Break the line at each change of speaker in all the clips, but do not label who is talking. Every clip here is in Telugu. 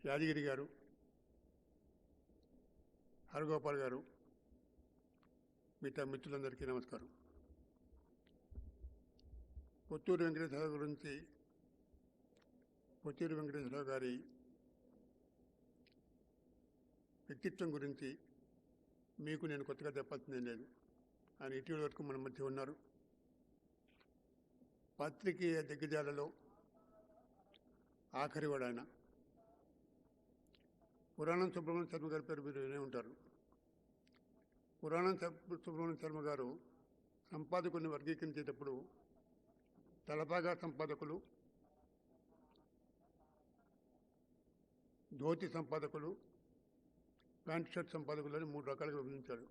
యాదగిరి గారు, హరగోపాల్ గారు, మిగతా మిత్రులందరికీ నమస్కారం. పొత్తూరు వెంకటేశ్వరరావు గారి వ్యక్తిత్వం గురించి మీకు నేను కొత్తగా చెప్పాల్సిందేం లేదు. ఆయన ఇటీవల వరకు మన మధ్య ఉన్నారు. పాత్రికేయ దిగ్గజాలలో ఆఖరివాడు ఆయన. పురాణం సుబ్రహ్మణ్య శర్మ గారి పేరు మీరు వినే ఉంటారు. సుబ్రహ్మణ్య శర్మ గారు సంపాదకుల్ని వర్గీకరించేటప్పుడు తలపాగా సంపాదకులు, ధోతి సంపాదకులు, ప్యాంట్ షర్ట్ సంపాదకులు అని 3 రకాలుగా విభజించాడు.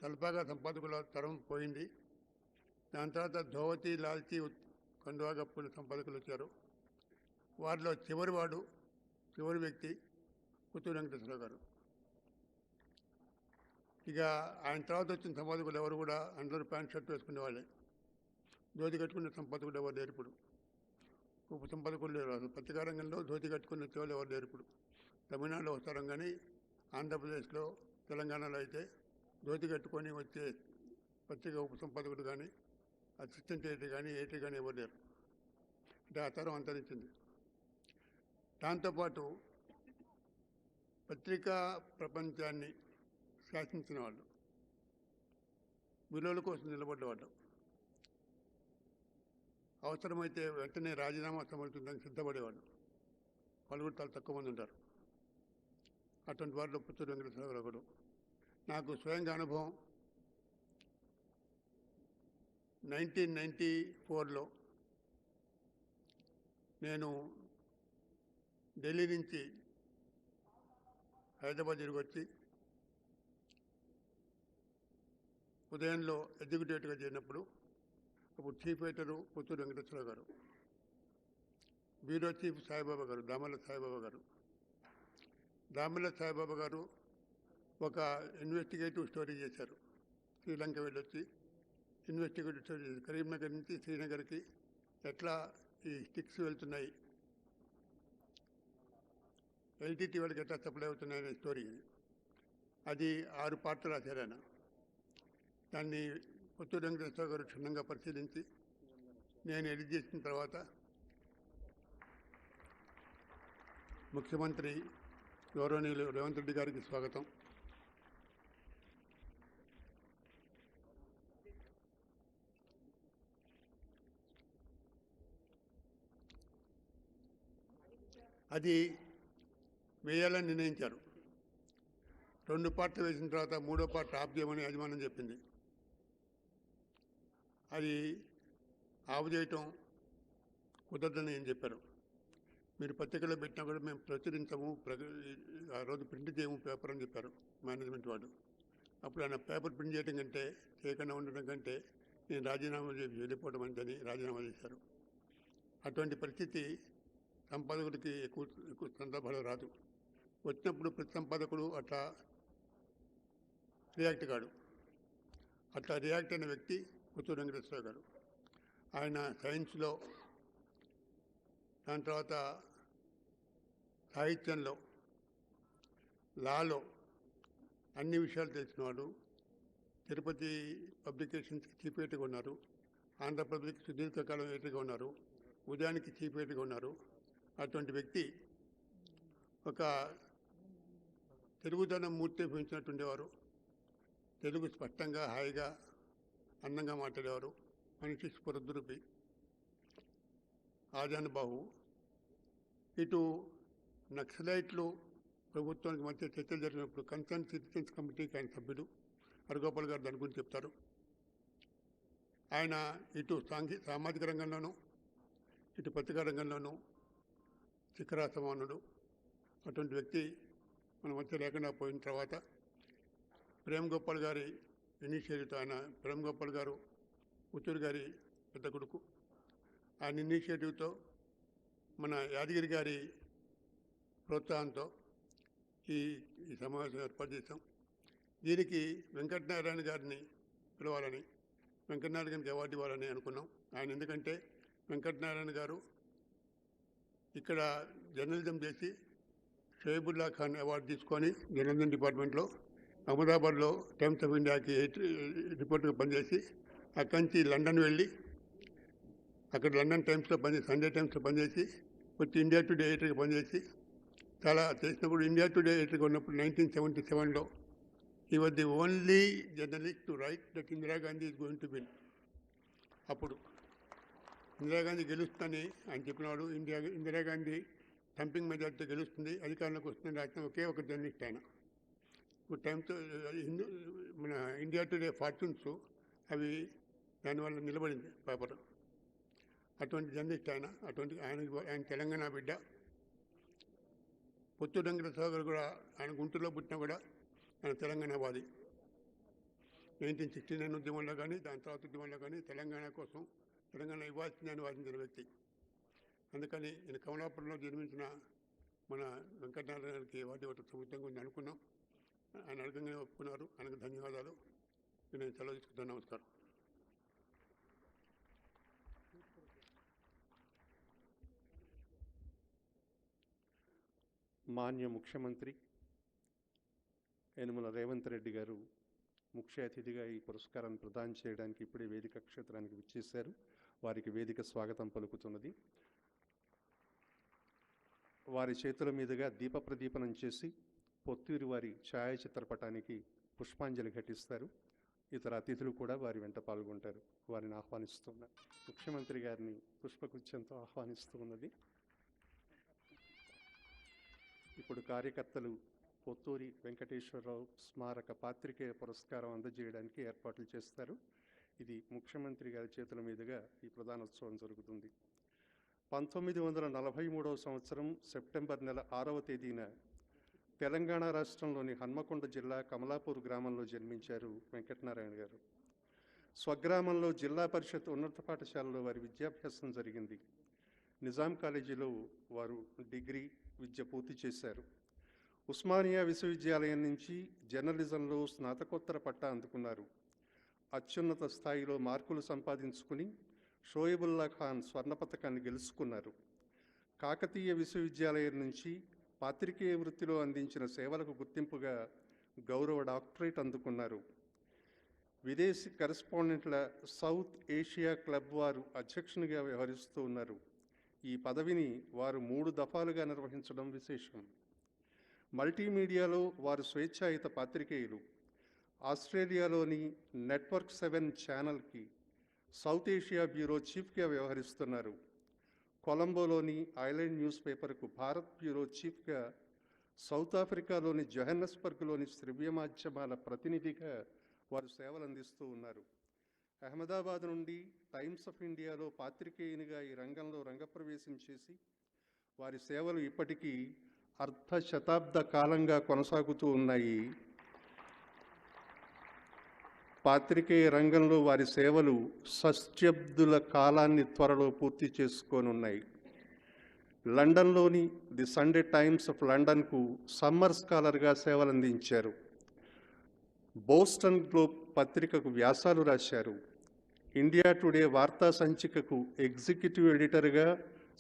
తలపాగా సంపాదకుల తరం పోయింది. దాని తర్వాత ధోవతి, లాల్చీ, కండువా కప్పుల సంపాదకులు వచ్చారు. వారిలో చివరి వ్యక్తి పుత్తూరు వెంకటేశ్వరరావు గారు. ఇక ఆయన తర్వాత వచ్చిన సంపాదకులు ఎవరు కూడా అందరూ ప్యాంట్ షర్ట్ వేసుకునే వాళ్ళే. ధోతి కట్టుకునే సంపాదకులు ఎవరు లేరు ఇప్పుడు. ఉప సంపాదకులు లేరు. అసలు పత్రికా రంగంలో ధోతి కట్టుకునే వాళ్ళు ఎవరు లేరు ఇప్పుడు. తమిళనాడులో వస్తారు కానీ ఆంధ్రప్రదేశ్లో, తెలంగాణలో అయితే ధోతి కట్టుకొని వచ్చే పత్రిక ఉప సంపాదకుడు కానీ, అసిస్టెంట్ ఎడిటర్ కానీ, ఎడిటర్ కానీ ఎవరు లేరు. అంటే ఆ తరం అంతరించింది. దాంతోపాటు పత్రికా ప్రపంచాన్ని శాసించిన వాళ్ళు, విలువల కోసం నిలబడ్డవాళ్ళు, అవసరమైతే వెంటనే రాజీనామా సమర్పించడానికి సిద్ధపడేవాళ్ళు. వాళ్ళు కూడా చాలా తక్కువ మంది ఉంటారు. అటువంటి వారిలో పుత్తూరు వెంకటేశ్వరరావు ఒకడు. నాకు స్వయంగా అనుభవం 1994లో నేను ఢిల్లీ నుంచి హైదరాబాద్ తిరిగి వచ్చి ఉదయంలో ఎగ్జిక్యూటివ్గా చేరినప్పుడు అప్పుడు చీఫ్ ఎడిటరు పుత్తూరు వెంకటేశ్వరరావు గారు, బ్యూరో చీఫ్ సాయిబాబా గారు, దామర్ల సాయిబాబా గారు. దామర్ల సాయిబాబా గారు ఒక ఇన్వెస్టిగేటివ్ స్టోరీ చేశారు. శ్రీలంక వెళ్ళొచ్చి ఇన్వెస్టిగేటివ్ స్టోరీ చేశారు. కరీంనగర్ నుంచి శ్రీనగర్కి ఎట్లా ఈ స్టిక్స్ వెళ్తున్నాయి, ఎల్టీటీ వాళ్ళకి ఎట్లా సప్లై అవుతున్నాయనే స్టోరీ. అది 6 పార్ట్లు రాశారు ఆయన. దాన్ని పుత్తూరు వెంకటేశ్వర గారు క్షుణ్ణంగా పరిశీలించి నేను ఎడిట్ చేసిన తర్వాత ముఖ్యమంత్రి గౌరవనీయులు రేవంత్ రెడ్డి గారికి స్వాగతం, అది వేయాలని నిర్ణయించారు. 2 పార్ట్లు వేసిన తర్వాత 3వ పార్ట్ ఆఫ్ చేయమని యజమానం చెప్పింది. అది ఆఫ్ చేయటం కుదరదని ఏం చెప్పారు. మీరు పత్రికలో పెట్టినా కూడా మేము ప్రచురించము, ఆ రోజు ప్రింట్ చేయము పేపర్ అని చెప్పారు మేనేజ్మెంట్ వాడు. అప్పుడు ఆయన పేపర్ ప్రింట్ చేయడం కంటే, చేయకుండా ఉండడం కంటే నేను రాజీనామా చేసి వెళ్ళిపోవడం అంటని రాజీనామా చేశారు. అటువంటి పరిస్థితి సంపాదకుడికి ఎక్కువ సందర్భాలు రాదు. వచ్చినప్పుడు ప్రతి సంపాదకుడు అట్లా రియాక్ట్ కాడు. అట్లా రియాక్ట్ అయిన వ్యక్తి పుత్తూరు వెంకటేశ్వరరావు గారు. ఆయన సైన్స్లో, దాని తర్వాత సాహిత్యంలో, లాలో అన్ని విషయాలు తెలిసినవాడు. తిరుపతి పబ్లికేషన్స్కి చీఫ్ ఎడిటర్గా ఉన్నారు. ఆంధ్రప్రదేశ్కి సుదీర్ఘకాలం ఎడిటర్గా ఉన్నారు. ఉదయానికి చీఫ్ ఎడిటర్గా ఉన్నారు. అటువంటి వ్యక్తి ఒక తెలుగుదనం మూర్తి భవించినట్టుండేవారు. తెలుగు స్పష్టంగా, హాయిగా, అందంగా మాట్లాడేవారు. మనిషి స్ఫురద్రూపి, ఆజానుబాహు. ఇటు నక్సలైట్లు ప్రభుత్వానికి మధ్య చర్చలు జరిగినప్పుడు కన్సర్న్ సిటిజన్స్ కమిటీకి ఆయన సభ్యుడు. హరగోపాల్ గారు దాని గురించి చెప్తారు. ఆయన ఇటు సామాజిక రంగంలోనూ, ఇటు పత్రికా రంగంలోనూ శిఖరా సమానుడు. అటువంటి వ్యక్తి మన మధ్య లేకుండా పోయిన తర్వాత ప్రేమ్ గోపాల్ గారి ఇనిషియేటివ్తో, ఆయన ప్రేమ్ గోపాల్ గారు పుత్తూరు గారి పెద్ద కొడుకు, ఆయన ఇనిషియేటివ్తో, మన యాదగిరి గారి ప్రోత్సాహంతో ఈ సమావేశం ఏర్పాటు చేశాం. దీనికి వెంకటనారాయణ గారిని పిలవాలని, వెంకటనారాయణ గారికి అవార్డు ఇవ్వాలని అనుకున్నాం. ఆయన ఎందుకంటే వెంకటనారాయణ గారు ఇక్కడ జర్నలిజం చేసి షోయబుల్లా ఖాన్ అవార్డు తీసుకొని జర్నలిజం డిపార్ట్మెంట్లో అహ్మదాబాద్లో టైమ్స్ ఆఫ్ ఇండియాకి రిపోర్టర్గా పనిచేసి అక్కడి నుంచి లండన్ వెళ్ళి అక్కడ లండన్ టైమ్స్లో పనిచేసి సండే టైమ్స్లో పనిచేసి వచ్చి ఇండియా టుడే ఎడిటర్గా పనిచేసి చాలా చేసినప్పుడు ఇండియా టుడే ఎడిటర్గా ఉన్నప్పుడు 1977లో he was the only journalist to write that Indira Gandhi is going to win. అప్పుడు ఇందిరాగాంధీ గెలుస్తుందని ఆయన చెప్పినాడు. ఇందిరాగాంధీ థంపింగ్ మెజార్టీతో గెలుస్తుంది, అధికారంలోకి వస్తుందని రాసిన ఒకే ఒక జర్నలిస్ట్ ఆయన. ఇప్పుడు టైమ్స్ మన ఇండియా టుడే ఫార్చ్యూన్స్ అవి దానివల్ల నిలబడింది పేపర్. అటువంటి జర్నలిస్ట్ ఆయన. ఆయన తెలంగాణ బిడ్డ. పొత్తు వెంకటేశ్వర గారు కూడా ఆయన గుంటూరులో పుట్టినా కూడా ఆయన తెలంగాణవాది. 1969 ఉద్యమంలో కానీ దాని తర్వాత ఉద్యమంలో కానీ తెలంగాణ కోసం తెలంగాణ ఇవ్వాల్సిందని వాదించిన వ్యక్తి. అందుకని ఈయన కమలాపురంలో జన్మించిన మన వెంకటనారాయణకి వాటి ఒకటి సముచితంగా ఉంది అనుకున్నాం. ఆయన అడగంగానే ఒప్పుకున్నారు. ఆయనకు ధన్యవాదాలు. నేను సెలవు తీసుకుంటాను. నమస్కారం.
మాన్య ముఖ్యమంత్రి యనమల రేవంత్ రెడ్డి గారు ముఖ్య అతిథిగా ఈ పురస్కారాన్ని ప్రదానం చేయడానికి ఇప్పుడే వేదిక క్షేత్రానికి విచ్చేశారు. వారికి వేదిక స్వాగతం పలుకుతున్నది. వారి చేతుల మీదుగా దీప ప్రదీపనం చేసి పొత్తూరి వారి ఛాయాచిత్రపటానికి పుష్పాంజలి ఘటిస్తారు. ఇతర అతిథులు కూడా వారి వెంట పాల్గొంటారు. వారిని ఆహ్వానిస్తున్నారు. ముఖ్యమంత్రి గారిని పుష్పగుచ్చంతో ఆహ్వానిస్తూ ఉన్నది. ఇప్పుడు కార్యకర్తలు పొత్తూరి వెంకటేశ్వరరావు స్మారక పాత్రికేయ పురస్కారం అందజేయడానికి ఏర్పాట్లు చేస్తారు. ఇది ముఖ్యమంత్రి గారి చేతుల మీదుగా ఈ ప్రధానోత్సవం జరుగుతుంది. 1943వ సంవత్సరం సెప్టెంబర్ నెల 6వ తేదీన తెలంగాణ రాష్ట్రంలోని హన్మకొండ జిల్లా కమలాపూర్ గ్రామంలో జన్మించారు వెంకటనారాయణ గారు. స్వగ్రామంలో జిల్లా పరిషత్ ఉన్నత పాఠశాలలో వారి విద్యాభ్యాసం జరిగింది. నిజాం కాలేజీలో వారు డిగ్రీ విద్య పూర్తి చేశారు. ఉస్మానియా విశ్వవిద్యాలయం నుంచి జర్నలిజంలో స్నాతకోత్తర పట్టా అందుకున్నారు. అత్యున్నత స్థాయిలో మార్కులు సంపాదించుకుని షోయబుల్లా ఖాన్ స్వర్ణ పతకాన్ని గెలుచుకున్నారు. కాకతీయ విశ్వవిద్యాలయం నుంచి పాత్రికేయ వృత్తిలో అందించిన సేవలకు గుర్తింపుగా గౌరవ డాక్టరేట్ అందుకున్నారు. విదేశీ కరెస్పాండెంట్ల సౌత్ ఏషియా క్లబ్ వారు అధ్యక్షునిగా వ్యవహరిస్తూ ఉన్నారు. ఈ పదవిని వారు 3 దఫాలుగా నిర్వహించడం విశేషం. మల్టీమీడియాలో వారు స్వేచ్ఛాయుత పాత్రికేయులు. ఆస్ట్రేలియాలోని నెట్వర్క్ 7 ఛానల్కి సౌత్ ఏషియా బ్యూరో చీఫ్గా వ్యవహరిస్తున్నారు. కొలంబోలోని ఐలాండ్ న్యూస్ పేపర్కు భారత్ బ్యూరో చీఫ్గా, సౌత్ ఆఫ్రికాలోని జోహన్నస్బర్గ్లోని శ్రవ్య మాధ్యమాల ప్రతినిధిగా వారు సేవలు అందిస్తూ ఉన్నారు. అహ్మదాబాద్ నుండి టైమ్స్ ఆఫ్ ఇండియాలో పాత్రికేయునిగా ఈ రంగంలో రంగప్రవేశం చేసి వారి సేవలు ఇప్పటికీ అర్ధ శతాబ్ద కాలంగా కొనసాగుతూ ఉన్నాయి. పాత్రికేయ రంగంలో వారి సేవలు షష్ఠ్యబ్దుల కాలాన్ని త్వరలో పూర్తి చేసుకోనున్నాయి. లండన్లోని ది సండే టైమ్స్ ఆఫ్ లండన్కు సమ్మర్ స్కాలర్గా సేవలందించారు. బోస్టన్ గ్లోబ్ పత్రికకు వ్యాసాలు రాశారు. ఇండియా టుడే వార్తా సంచికకు ఎగ్జిక్యూటివ్ ఎడిటర్గా,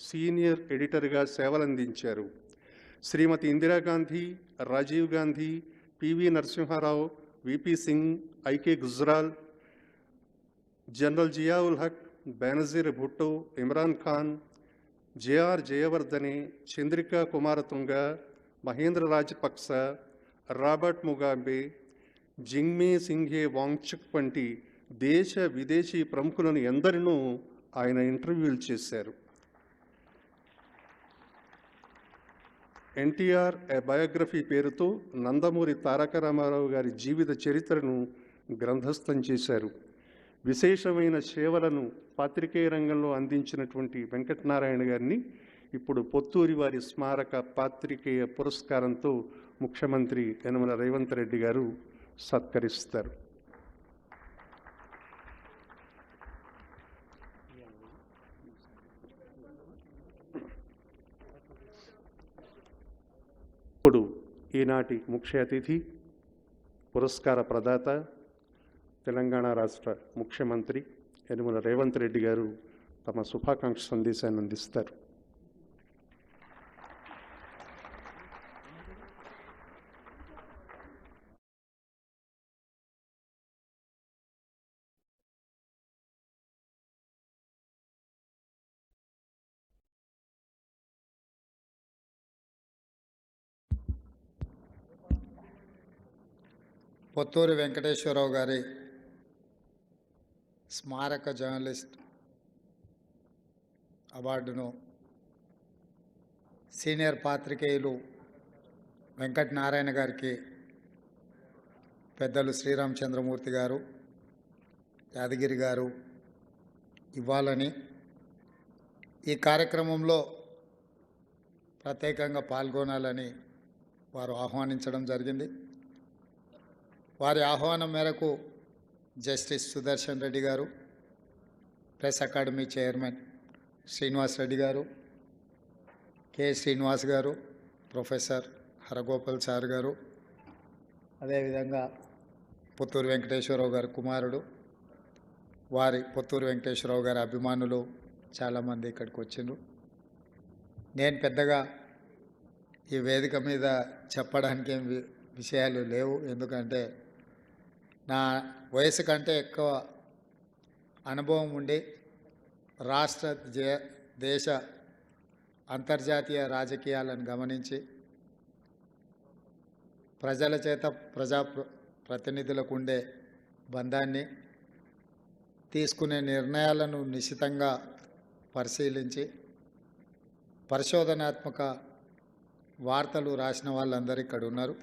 సీనియర్ ఎడిటర్గా సేవలందించారు. Shrimati Indira Gandhi, Rajiv Gandhi, PV Narasimha Rao, VP Singh, IK Gujral, General Zia ul Haq, Benazir Bhutto, Imran Khan, JR Jayewardene, Chandrika Kumaratunga, Mahendra Rajapaksa, Robert Mugabe, Jigme Singye Wangchuck వంటి దేశ విదేశీ ప్రముఖులను ఎందరినో ఆయన ఇంటర్వ్యూలు చేశారు. ఎన్టీఆర్ ఏ బయోగ్రఫీ పేరుతో నందమూరి తారక రామారావు గారి జీవిత చరిత్రను గ్రంథస్థం చేశారు. విశేషమైన సేవలను పాత్రికేయ రంగంలో అందించినటువంటి వెంకటనారాయణ గారిని ఇప్పుడు పొత్తూరి వారి స్మారక పాత్రికేయ పురస్కారంతో ముఖ్యమంత్రి యనమల రేవంత్ రెడ్డి గారు సత్కరిస్తారు. ఇప్పుడు ఈనాటి ముఖ్య అతిథి, పురస్కార ప్రదాత, తెలంగాణ రాష్ట్ర ముఖ్యమంత్రి యనమల రేవంత్ రెడ్డి గారు తమ శుభాకాంక్ష సందేశాన్ని అందిస్తారు.
పొత్తూరి వెంకటేశ్వరరావు గారి స్మారక జర్నలిస్ట్ అవార్డును సీనియర్ పాత్రికేయులు వెంకట నారాయణ గారికి పెద్దలు శ్రీరామచంద్రమూర్తి గారు, యాదగిరి గారు ఇవ్వాలని ఈ కార్యక్రమంలో ప్రత్యేకంగా పాల్గొనాలని వారు ఆహ్వానించడం జరిగింది. వారి ఆహ్వానం మేరకు జస్టిస్ సుదర్శన్ రెడ్డి గారు, press academy chairman Srinivas Reddy గారు, కె శ్రీనివాస్ గారు, ప్రొఫెసర్ హరగోపాల్ సార్ గారు, అదేవిధంగా పొత్తూరు వెంకటేశ్వరరావు గారి కుమారుడు, వారి పొత్తూరు వెంకటేశ్వరరావు గారి అభిమానులు చాలామంది ఇక్కడికి వచ్చిండ్రు. నేను పెద్దగా ఈ వేదిక మీద చెప్పడానికి ఏం విషయాలు లేవు, ఎందుకంటే నా వయసు కంటే ఎక్కువ అనుభవం ఉండి రాష్ట్ర దేశ అంతర్జాతీయ రాజకీయాలను గమనించి ప్రజల చేత ప్రతినిధులకు ఉండే బంధాన్ని, తీసుకునే నిర్ణయాలను నిశితంగా పరిశీలించి పరిశోధనాత్మక వార్తలు రాసిన వాళ్ళందరూ ఇక్కడ ఉన్నారు.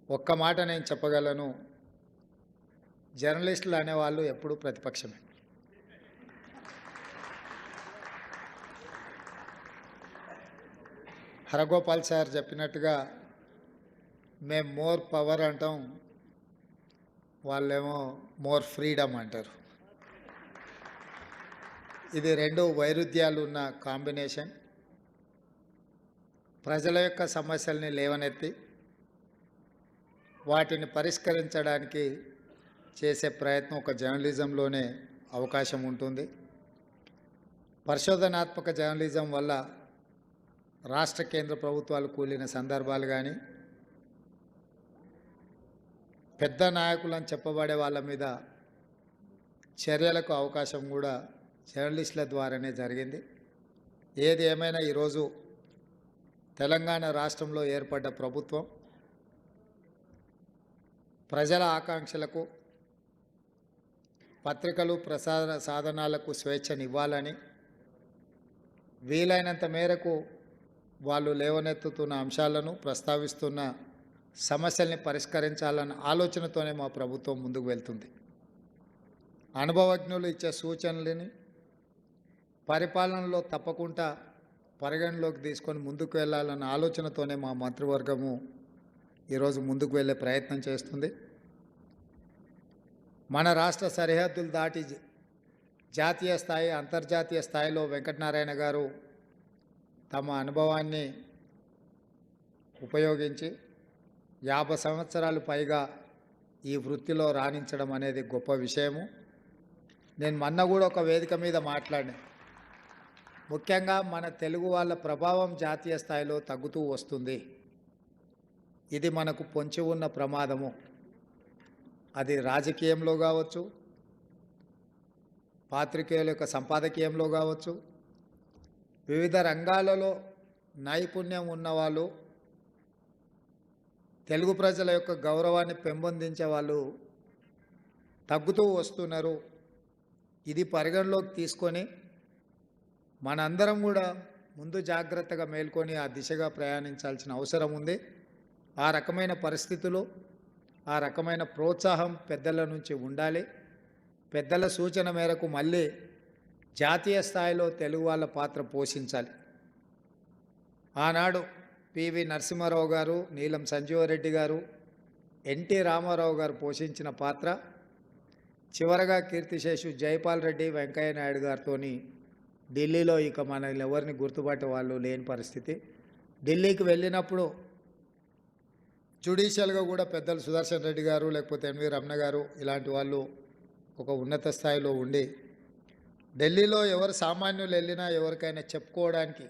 ఒక్క మాట నేను చెప్పగలను, జర్నలిస్టులు అనేవాళ్ళు ఎప్పుడూ ప్రతిపక్షమే. హరగోపాల్ సార్ చెప్పినట్టుగా మేము మోర్ పవర్ అంటాం, వాళ్ళేమో మోర్ ఫ్రీడమ్ అంటారు. ఇది రెండు వైరుధ్యాలు ఉన్న కాంబినేషన్. ప్రజల యొక్క సమస్యల్ని లేవనెత్తి వాటిని పరిష్కరించడానికి చేసే ప్రయత్నం ఒక జర్నలిజంలోనే అవకాశం ఉంటుంది. పరిశోధనాత్మక జర్నలిజం వల్ల రాష్ట్ర కేంద్ర ప్రభుత్వాలు కూలిన సందర్భాలు కానీ, పెద్ద నాయకులను చెప్పబడే వాళ్ళ మీద చర్యలకు అవకాశం కూడా జర్నలిస్టుల ద్వారానే జరిగింది. ఏది ఏమైనా ఈరోజు తెలంగాణ రాష్ట్రంలో ఏర్పడ్డ ప్రభుత్వం ప్రజల ఆకాంక్షలకు, పత్రికలు ప్రసార సాధనాలకు స్వేచ్ఛనివ్వాలని, వీలైనంత మేరకు వాళ్ళు లేవనెత్తుతున్న అంశాలను, ప్రస్తావిస్తున్న సమస్యల్ని పరిష్కరించాలన్న ఆలోచనతోనే మా ప్రభుత్వం ముందుకు వెళ్తుంది. అనుభవజ్ఞులు ఇచ్చే సూచనలని పరిపాలనలో తప్పకుండా పరిగణలోకి తీసుకొని ముందుకు వెళ్ళాలన్న ఆలోచనతోనే మా మంత్రివర్గము ఈరోజు ముందుకు వెళ్ళే ప్రయత్నం చేస్తుంది. మన రాష్ట్ర సరిహద్దులు దాటి జాతీయ స్థాయి, అంతర్జాతీయ స్థాయిలో వెంకటనారాయణ గారు తమ అనుభవాన్ని ఉపయోగించి 50 సంవత్సరాలు పైగా ఈ వృత్తిలో రాణించడం అనేది గొప్ప విషయము. నేను మొన్న కూడా ఒక వేదిక మీద మాట్లాడినా, ముఖ్యంగా మన తెలుగు వాళ్ళ ప్రభావం జాతీయ స్థాయిలో తగ్గుతూ వస్తుంది. ఇది మనకు పొంచి ఉన్న ప్రమాదము. అది రాజకీయంలో కావచ్చు, పాత్రికేయుల యొక్క సంపాదకీయంలో కావచ్చు, వివిధ రంగాలలో నైపుణ్యం ఉన్నవాళ్ళు, తెలుగు ప్రజల యొక్క గౌరవాన్ని పెంపొందించే వాళ్ళు తగ్గుతూ వస్తున్నారు. ఇది పరిగణలోకి తీసుకొని మనందరం కూడా ముందు జాగ్రత్తగా మేల్కొని ఆ దిశగా ప్రయాణించాల్సిన అవసరం ఉంది. ఆ రకమైన పరిస్థితులు, ఆ రకమైన ప్రోత్సాహం పెద్దల నుంచి ఉండాలి. పెద్దల సూచన మేరకు మళ్ళీ జాతీయ స్థాయిలో తెలుగు వాళ్ళ పాత్ర పోషించాలి. ఆనాడు పివి నరసింహారావు గారు, నీలం సంజీవరెడ్డి గారు, ఎన్టీ రామారావు గారు పోషించిన పాత్ర, చివరగా కీర్తిశేషు జైపాల్ రెడ్డి, వెంకయ్య నాయుడు గారితో ఢిల్లీలో ఇక మనల్ని ఎవరిని గుర్తుపట్టే వాళ్ళు లేని పరిస్థితి. ఢిల్లీకి వెళ్ళినప్పుడు జ్యుడిషియల్గా కూడా పెద్దలు సుదర్శన్ రెడ్డి గారు, లేకపోతే ఎన్వి రమణ గారు ఇలాంటి వాళ్ళు ఒక ఉన్నత స్థాయిలో ఉండి, ఢిల్లీలో ఎవరు సామాన్యులు వెళ్ళినా ఎవరికైనా చెప్పుకోవడానికి,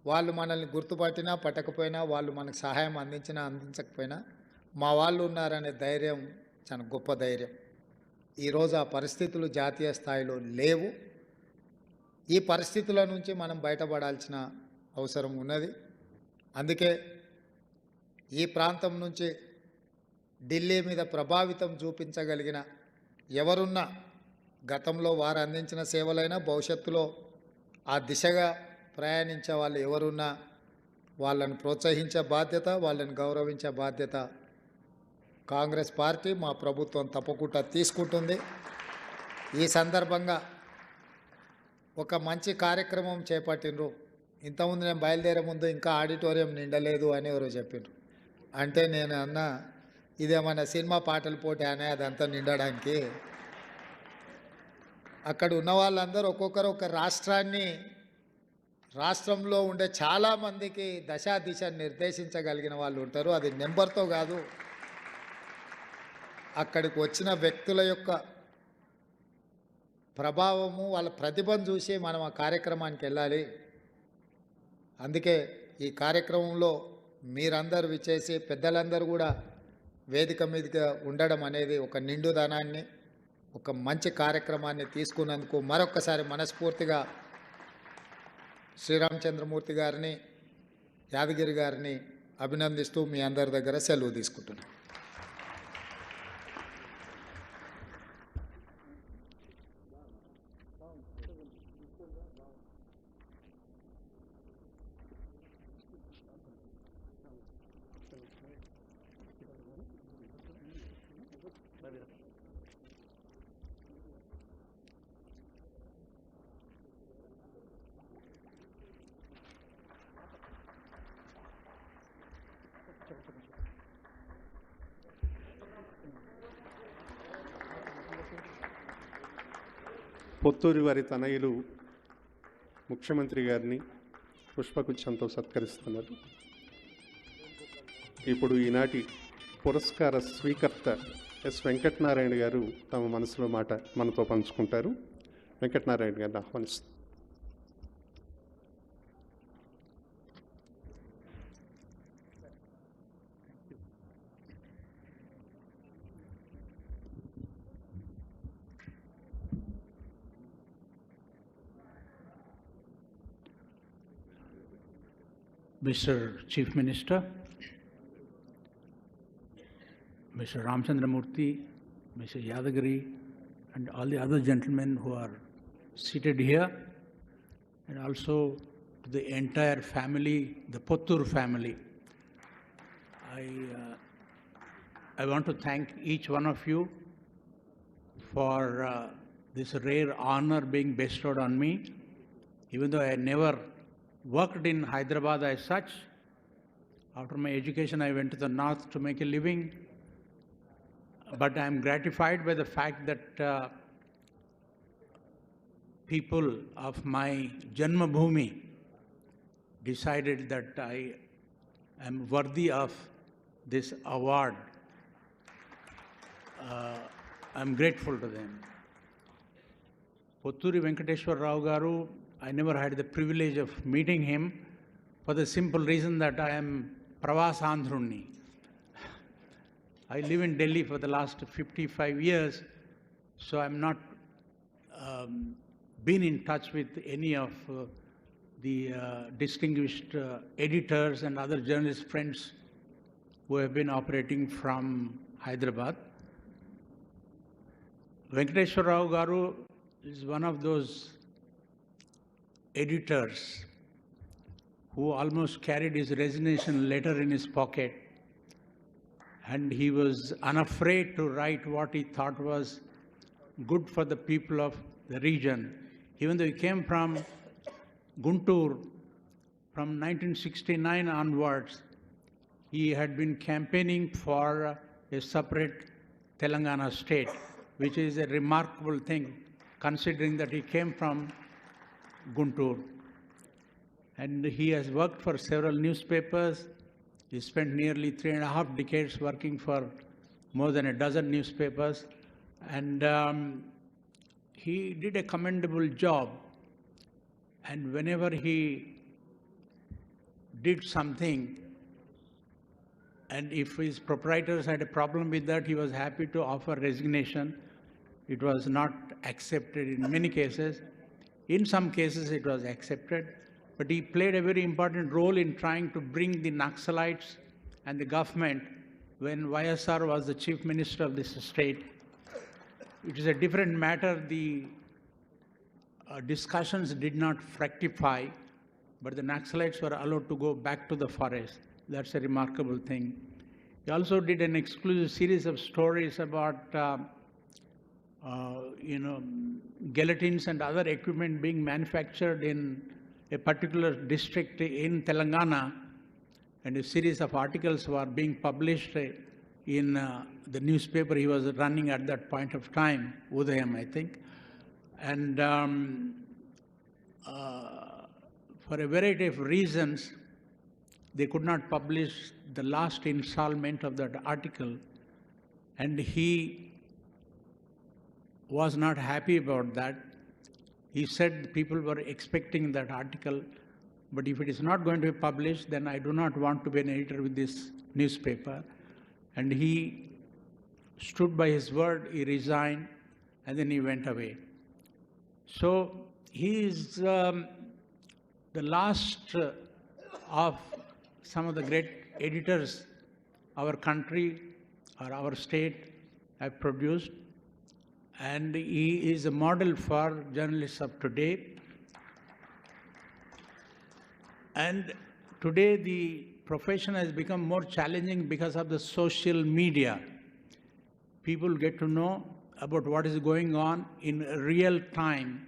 వాళ్ళు మనల్ని గుర్తుపట్టినా పట్టకపోయినా, వాళ్ళు మనకు సహాయం అందించినా అందించకపోయినా మా వాళ్ళు ఉన్నారనే ధైర్యం చాలా గొప్ప ధైర్యం. ఈరోజు ఆ పరిస్థితులు జాతీయ స్థాయిలో లేవు. ఈ పరిస్థితుల నుంచి మనం బయటపడాల్సిన అవసరం ఉన్నది. అందుకే ఈ ప్రాంతం నుంచి ఢిల్లీ మీద ప్రభావితం చూపించగలిగిన ఎవరున్నా గతంలో వారు అందించిన సేవలైనా భవిష్యత్తులో ఆ దిశగా ప్రయాణించే వాళ్ళు ఎవరున్నా వాళ్ళని ప్రోత్సహించే బాధ్యత, వాళ్ళని గౌరవించే బాధ్యత కాంగ్రెస్ పార్టీ, మా ప్రభుత్వం తప్పకుండా తీసుకుంటుంది. ఈ సందర్భంగా ఒక మంచి కార్యక్రమం చేపట్టినరు. ఇంతకుముందు నేను బయలుదేరే ముందు ఇంకా ఆడిటోరియం నిండలేదు అని ఎవరో చెప్పిండ్రు. అంటే నేను అన్నా ఇదేమన్నా సినిమా పాటల పోటీ అనే అదంతా నిండడానికి. అక్కడ ఉన్న వాళ్ళందరూ ఒక్కొక్కరు ఒక రాష్ట్రంలో ఉండే చాలామందికి దిశ నిర్దేశించగలిగిన వాళ్ళు ఉంటారు. అది నెంబర్తో కాదు, అక్కడికి వచ్చిన వ్యక్తుల యొక్క ప్రభావము, వాళ్ళ ప్రతిభను చూసి మనం ఆ కార్యక్రమానికి వెళ్ళాలి. అందుకే ఈ కార్యక్రమంలో మీరందరూ విచ్చేసి పెద్దలందరూ కూడా వేదిక మీదగా ఉండడం అనేది ఒక నిండుదనాన్ని, ఒక మంచి కార్యక్రమాన్ని తీసుకున్నందుకు మరొక్కసారి మనస్ఫూర్తిగా శ్రీరామచంద్రమూర్తి గారిని, యాదగిరి గారిని అభినందిస్తూ మీ అందరి దగ్గర సెలవు తీసుకుంటున్నాను.
పొత్తూరి వారి తనయులు ముఖ్యమంత్రి గారిని పుష్పగుచ్చంతో సత్కరిస్తున్నారు. ఇప్పుడు ఈనాటి పురస్కార స్వీకర్త ఎస్ వెంకటనారాయణ గారు తమ మనసులో మాట మనతో పంచుకుంటారు. వెంకటనారాయణ గారిని ఆహ్వానిస్తారు.
Mr. Chief Minister, Mr. Ramchandra Murthy, Mr. Yadagiri, and all the other gentlemen who are seated here, and also to the entire family, the Pottur family. I want to thank each one of you for this rare honor being bestowed on me, even though I never worked in Hyderabad as such. After my education, I went to the north to make a living. But I am gratified by the fact that people of my Janmabhoomi decided that I am worthy of this award. I am grateful to them. Potturi Venkateshwar Rao Garu, I never had the privilege of meeting him for the simple reason that I am Pravasandhruni. I live in Delhi for the last 55 years, so I'm not been in touch with any of the distinguished editors and other journalist friends who have been operating from Hyderabad. Venkateshwar Rao Garu is one of those editors who almost carried his resignation letter in his pocket, and he was unafraid to write what he thought was good for the people of the region. Even though he came from Guntur, from 1969 onwards, he had been campaigning for a separate Telangana state, which is a remarkable thing considering that he came from Guntur. And he has worked for several newspapers. He spent nearly 3.5 decades working for more than a dozen newspapers. And he did a commendable job. And whenever he did something, and if his proprietors had a problem with that, he was happy to offer resignation. It was not accepted in many cases. In some cases, it was accepted, but he played a very important role in trying to bring the Naxalites and the government when YSR was the chief minister of this state. It is a different matter. The discussions did not fructify, but the Naxalites were allowed to go back to the forest. That's a remarkable thing. He also did an exclusive series of stories about, guillotines and other equipment being manufactured in a particular district in Telangana, and a series of articles were being published in the newspaper he was running at that point of time, Udayam, I think. And for a variety of reasons, they could not publish the last installment of that article, and he was not happy about that. He said people were expecting that article, but if it is not going to be published, then I do not want to be an editor with this newspaper. And he stood by his word, he resigned, and then he went away. So he is the last of some of the great editors our country or our state have produced, and he is a model for journalists of today. And today the profession has become more challenging because of the social media. People get to know about what is going on in real time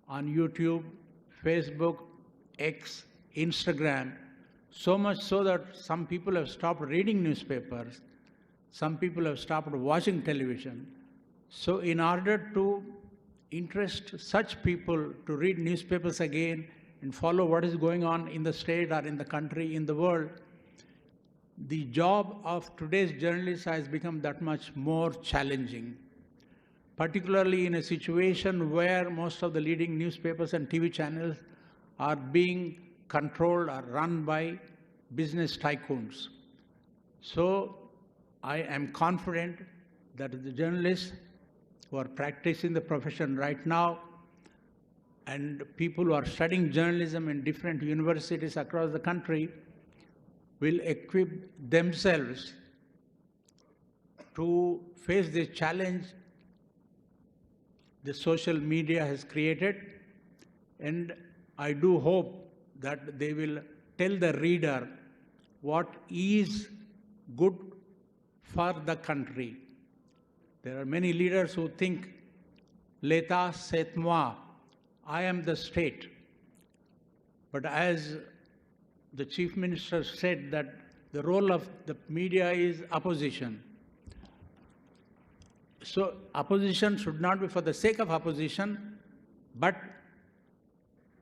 on YouTube, Facebook, X, Instagram, so much so that some people have stopped reading newspapers, some people have stopped watching television. So in order to interest such people to read newspapers again and follow what is going on in the state or in the country, in the world, the job of today's journalist has become that much more challenging, particularly in a situation where most of the leading newspapers and TV channels are being controlled or run by business tycoons. So I am confident that the journalists who are practicing the profession right now and people who are studying journalism in different universities across the country will equip themselves to face the challenge the social media has created. And I do hope that they will tell the reader what is good for the country. There are many leaders who think, l'État c'est moi, I am the state. But as the Chief Minister said, that the role of the media is opposition. So opposition should not be for the sake of opposition, but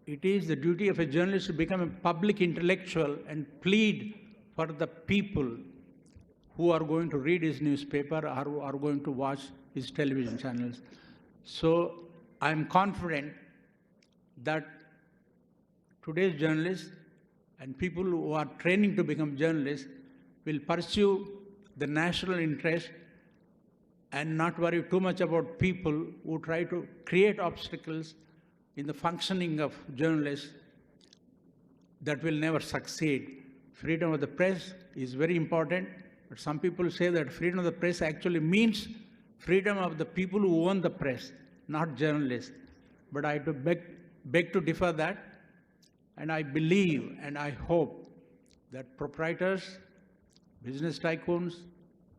it is the duty of a journalist to become a public intellectual and plead for the people who are going to read his newspaper or who are going to watch his television channels. So I am confident that today's journalists and people who are training to become journalists will pursue the national interest and not worry too much about people who try to create obstacles in the functioning of journalists that will never succeed. Freedom of the press is very important, but some people say that freedom of the press actually means freedom of the people who own the press, not journalists. But I beg to differ that, and I believe and I hope that proprietors, business tycoons,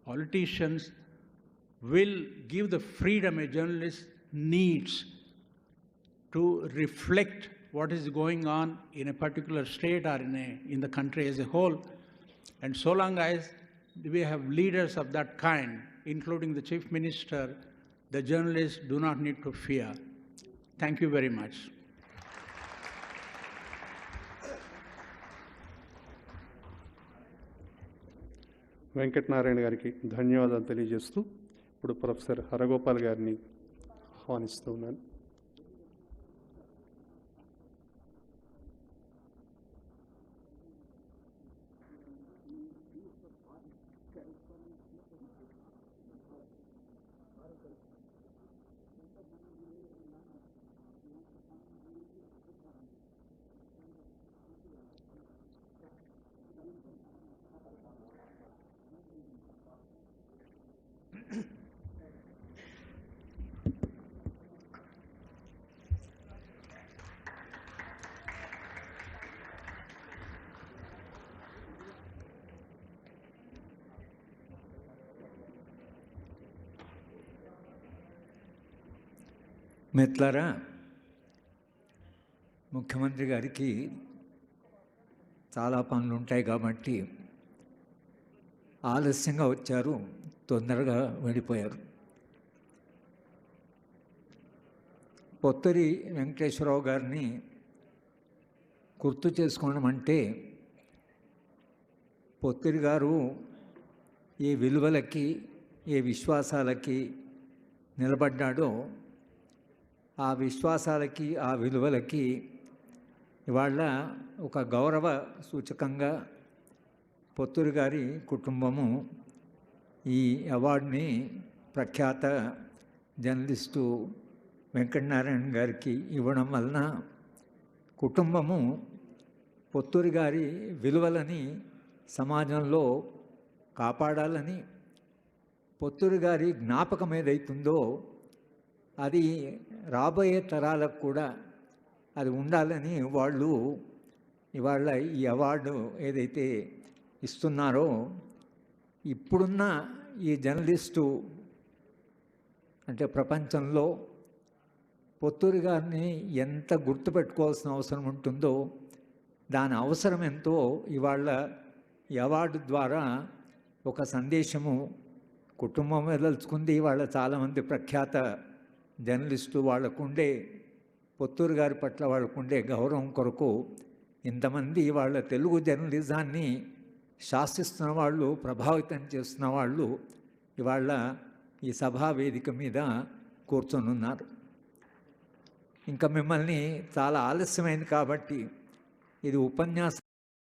politicians will give the freedom a journalist needs to reflect what is going on in a particular state or in the country as a whole. And so long as we have leaders of that kind, including the Chief Minister, the journalists do not need to fear. Thank you very much.
Venkatanarayana గారికి ధన్యవాదాలు తెలియజేస్తూ ఇప్పుడు ప్రొఫెసర్ హరగోపాల్ గారిని ఆహ్వానిస్తూ ఉన్నాను.
మిత్రులారా, ముఖ్యమంత్రి గారికి చాలా పనులు ఉంటాయి కాబట్టి ఆలస్యంగా వచ్చారు, తొందరగా వెళ్ళిపోయారు. పొత్తూరి వెంకటేశ్వరరావు గారిని గుర్తు చేసుకోవడం అంటే పొత్తూరి గారు ఏ విలువలకి ఏ విశ్వాసాలకి నిలబడ్డాడో ఆ విశ్వాసాలకి ఆ విలువలకి ఇవాళ ఒక గౌరవ సూచకంగా పొత్తూరి గారి కుటుంబము ఈ అవార్డుని ప్రఖ్యాత జర్నలిస్టు వెంకటనారాయణ గారికి ఇవ్వడం వలన కుటుంబము పొత్తూరి గారి విలువలని సమాజంలో కాపాడాలని, పొత్తూరి గారి జ్ఞాపకం ఏదైతుందో అది రాబోయే తరాలకు కూడా అది ఉండాలని వాళ్ళు ఇవాళ ఈ అవార్డు ఏదైతే ఇస్తున్నారో, ఇప్పుడున్న ఈ జర్నలిస్టు అంటే ప్రపంచంలో పొత్తూరి గారిని ఎంత గుర్తుపెట్టుకోవాల్సిన అవసరం ఉంటుందో దాని అవసరం ఎంతో ఇవాళ ఈ అవార్డు ద్వారా ఒక సందేశము కుటుంబం వదలుచుకుంది. వాళ్ళ చాలామంది ప్రఖ్యాత జర్నలిస్టు వాళ్ళకుండే పొత్తూరు గారి పట్ల వాళ్ళకుండే గౌరవం కొరకు ఇంతమంది వాళ్ళ తెలుగు జర్నలిజాన్ని శాసిస్తున్న వాళ్ళు, ప్రభావితం చేస్తున్న వాళ్ళు ఇవాళ ఈ సభా వేదిక మీద కూర్చొని ఉన్నారు. ఇంకా మిమ్మల్ని చాలా ఆలస్యమైంది కాబట్టి ఇది ఉపన్యాసం